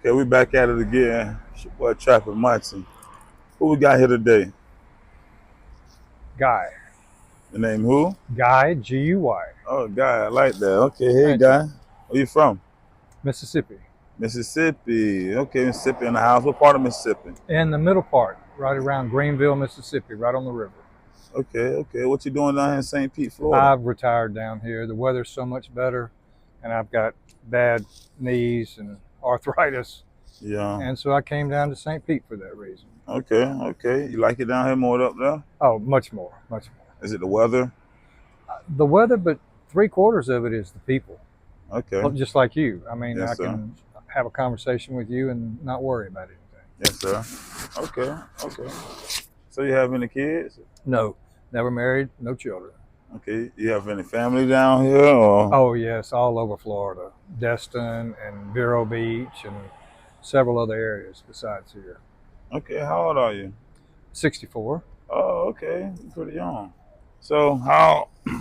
Okay, we back at it again. It's your boy Trapn Munson. Who we got here today? Guy. The name who? Guy, G-U-Y. Oh, Guy, I like that. Okay, hey, Thank you. Guy. Where you from? Mississippi. Mississippi. Okay, Mississippi in the house. What part of Mississippi? In the middle part, right around Greenville, Mississippi, right on the river. Okay. What you doing down here in St. Pete, Florida? I've retired down here. The weather's so much better, and I've got bad knees and arthritis. Yeah. And so I came down to St. Pete for that reason. Okay. You like it down here more up there? Oh, much more. Is it the weather? The weather, but 3/4 of it is the people. Okay. Well, just like you. I mean, Yes, I sir. can have a conversation with you and not worry about anything. Yes, sir. Okay. So you have any kids? No, never married, no children. Okay. You have any family down here? Or? Oh, yes, all over Florida. Destin and Vero Beach and several other areas besides here. Okay. How old are you? 64. Oh, okay. You're pretty young. So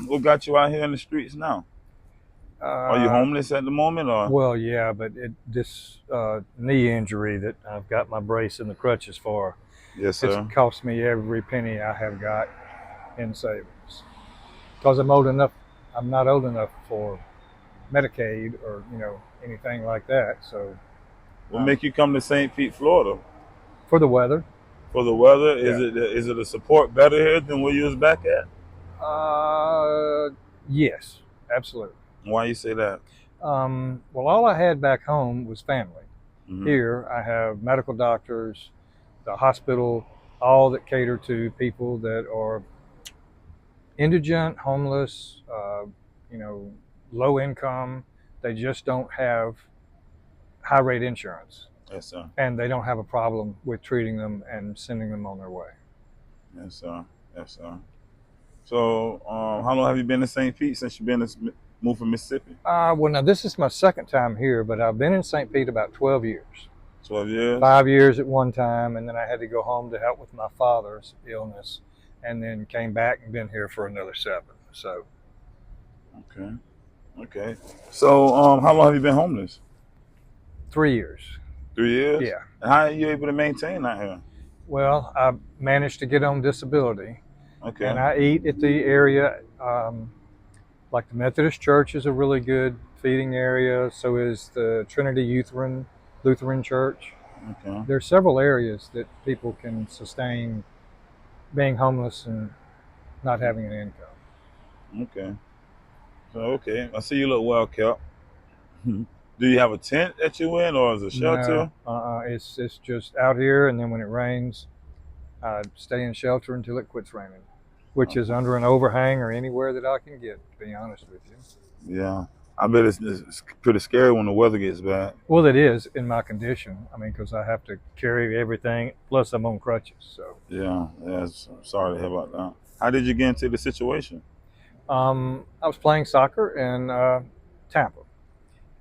what got you out here in the streets now? Are you homeless at the moment or? Well, yeah, but this knee injury that I've got my brace and the crutches for, Yes, sir. it's cost me every penny I have got in savings. Because I'm not old enough for Medicaid or, anything like that. So What make you come to St. Pete, Florida? for the weather, For the weather? Yeah. Is it a support better here than where you was back at? yes, absolutely. Why you say that? Well, all I had back home was family. Mhm. Here, I have medical doctors, the hospital, all that cater to people that are indigent, homeless, low income. They just don't have high rate insurance, Yes, sir. and they don't have a problem with treating them and sending them on their way. Yes, sir. So, how long have you been in St. Pete since you've moved from Mississippi? Well, now this is my second time here, but I've been in St. Pete about 12 years. 12 years? 5 years at one time, and then I had to go home to help with my father's illness, and then came back and been here for another 7. So Okay. So, how long have you been homeless? 3 years. 3 years? Yeah. And how are you able to maintain that here? Well, I managed to get on disability, Okay. and I eat at the area. Like the Methodist Church is a really good feeding area. So is the Trinity Lutheran Church. Okay. There are several areas that people can sustain being homeless and not having an income. Okay. So, I see you look well kept. Do you have a tent that you in, or is it a shelter? No, it's just out here, and then when it rains, I stay in shelter until it quits raining, which is under an overhang or anywhere that I can get, to be honest with you. Yeah. I bet it's pretty scary when the weather gets bad. Well, it is in my condition. I mean, because I have to carry everything, plus I'm on crutches. So Yeah. I'm sorry to hear about that. How did you get into the situation? I was playing soccer in Tampa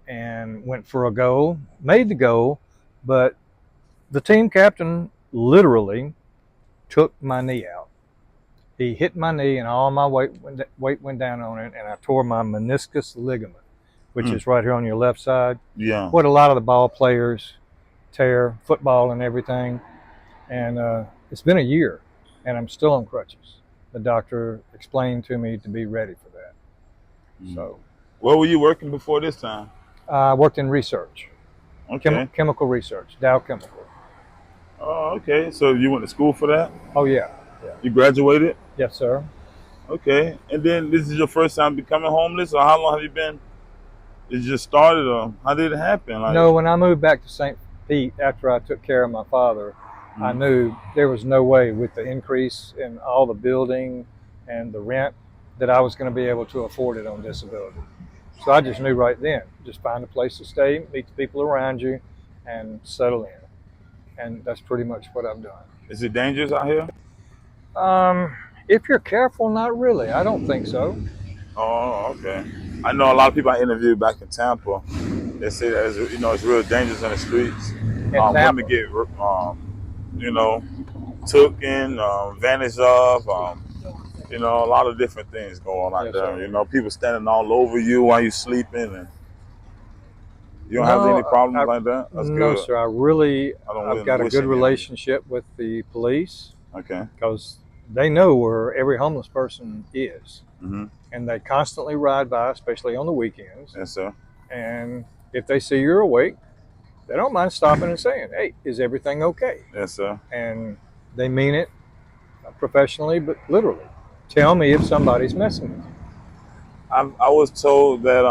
and went for a goal, made the goal, but the team captain literally took my knee out. He hit my knee, and all my weight went down on it, and I tore my meniscus ligament, which is right here on your left side. Yeah. What a lot of the ball players tear, football and everything. And it's been a year, and I'm still on crutches. The doctor explained to me to be ready for that. So, Where were you working before this time? I worked in research, Okay. chemical research, Dow Chemical. Oh, okay. So you went to school for that? Oh yeah. You graduated? Yes, sir. Okay. And then this is your first time becoming homeless, or how long have you been? It just started, or how did it happen? No, when I moved back to St. Pete after I took care of my father, I knew there was no way with the increase in all the building and the rent that I was going to be able to afford it on disability. So I just knew right then, just find a place to stay, meet the people around you, and settle in. And that's pretty much what I've done. Is it dangerous out here? If you're careful, not really. I don't think so. Oh, okay. I know a lot of people I interviewed back in Tampa. They say that it's real dangerous in the streets. Tampa. Women get took in, advantage of. A lot of different things going on out Yes, there. sir. People standing all over you while you're sleeping, and You don't have any No, problems like that? That's no, good. sir. I don't I've got a wish good any on you. relationship with the police Okay. because they know where every homeless person is, Mm-hmm. and they constantly ride by, especially on the weekends. Yes, sir. And if they see you're awake, they don't mind stopping and saying, "Hey, is everything okay?" Yes, sir. And they mean it professionally, but literally. Tell me if somebody's messing with you. I was told that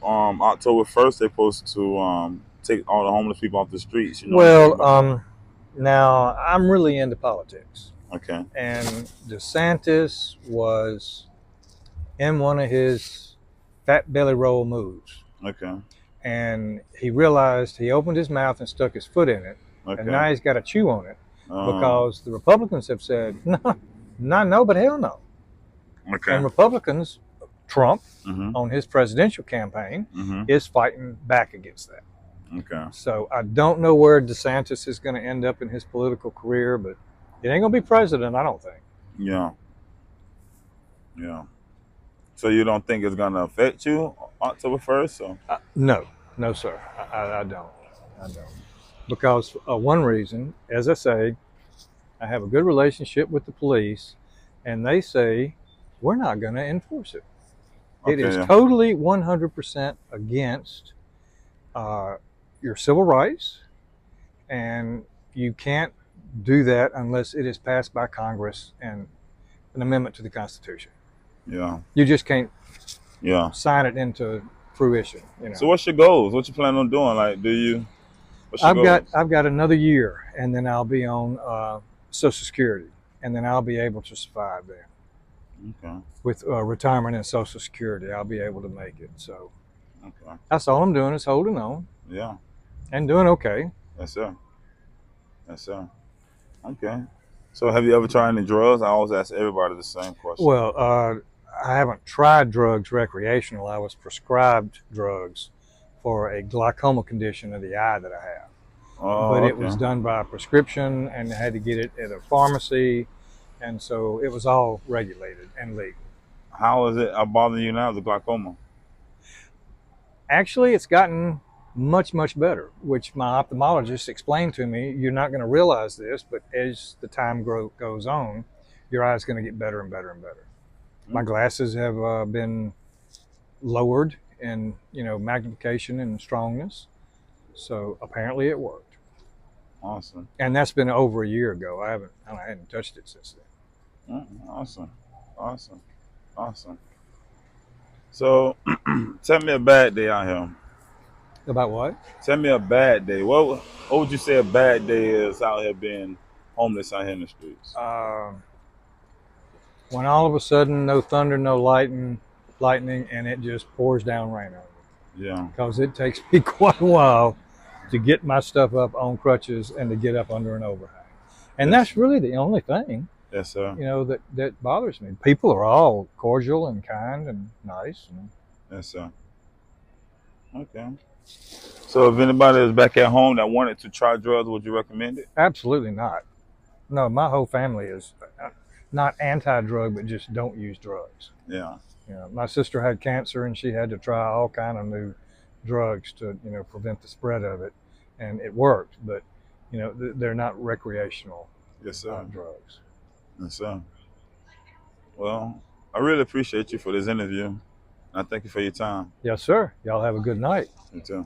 October 1st they're supposed to take all the homeless people off the streets. You know anything Well, about that? now I'm really into politics, Okay. and DeSantis was in one of his fat belly roll moves, Okay. and he realized he opened his mouth and stuck his foot in it, and Okay. now he's got to chew on it Um. because the Republicans have said no, not no, but hell no, Okay. and Republicans, Trump Mm-hmm. on his presidential campaign Mm-hmm. is fighting back against that. Okay. So I don't know where DeSantis is going to end up in his political career, but it ain't going to be president, I don't think. Yeah. Yeah. So you don't think it's gonna affect you October 1st? So. No, no, sir. I don't. I don't. Because one reason, as I say, I have a good relationship with the police, and they say we're not going to enforce it. It Okay. is Yeah. totally 100% against uh, your civil rights, and you can't do that unless it is passed by Congress and an amendment to the Constitution. Yeah. You just can't Yeah. sign it into fruition. So what's your goals? What you plan on doing? Like, what's your goals? I've got another year, and then I'll be on Social Security, and then I'll be able to survive there Okay. with retirement and Social Security. I'll be able to make it. So Okay. that's all I'm doing is holding on Yeah. and doing okay. Yes, sir. Yes, sir. Okay. So have you ever tried any drugs? I always ask everybody the same question. Well, I haven't tried drugs recreational. I was prescribed drugs for a glaucoma condition of the eye that I have. But Oh, it was okay. done by prescription, and I had to get it at a pharmacy, and so it was all regulated and legal. How is it bothering you now, the glaucoma? Actually, it's gotten much better, which my ophthalmologist explained to me. You're not going to realize this, but as the time goes on, your eye's going to get better and better and better. My glasses have been lowered in magnification and strongness, so apparently it worked. Awesome. And that's been over a year ago. I hadn't touched it since then. Awesome. Awesome. Awesome. So tell me a bad day out here. About what? Tell me a bad day. What would you say a bad day is out here being homeless out here in the streets? When all of a sudden, no thunder, no lightning, and it just pours down rain on you. Yeah. Because it takes me quite a while to get my stuff up on crutches and to get up under an overhang. And Yes. that's really the only thing, Yes, sir. that bothers me. People are all cordial and kind and nice. Yes, sir. Okay. So if anybody is back at home that wanted to try drugs, would you recommend it? Absolutely not. No, my whole family is not anti-drug, but just don't use drugs. Yeah. My sister had cancer, and she had to try all kind of new drugs to prevent the spread of it, and it worked. But they're not recreational Yes, sir. drugs. Yes, sir. Well, I really appreciate you for this interview. I thank you for your time. Yes, sir. Y'all have a good night. You too.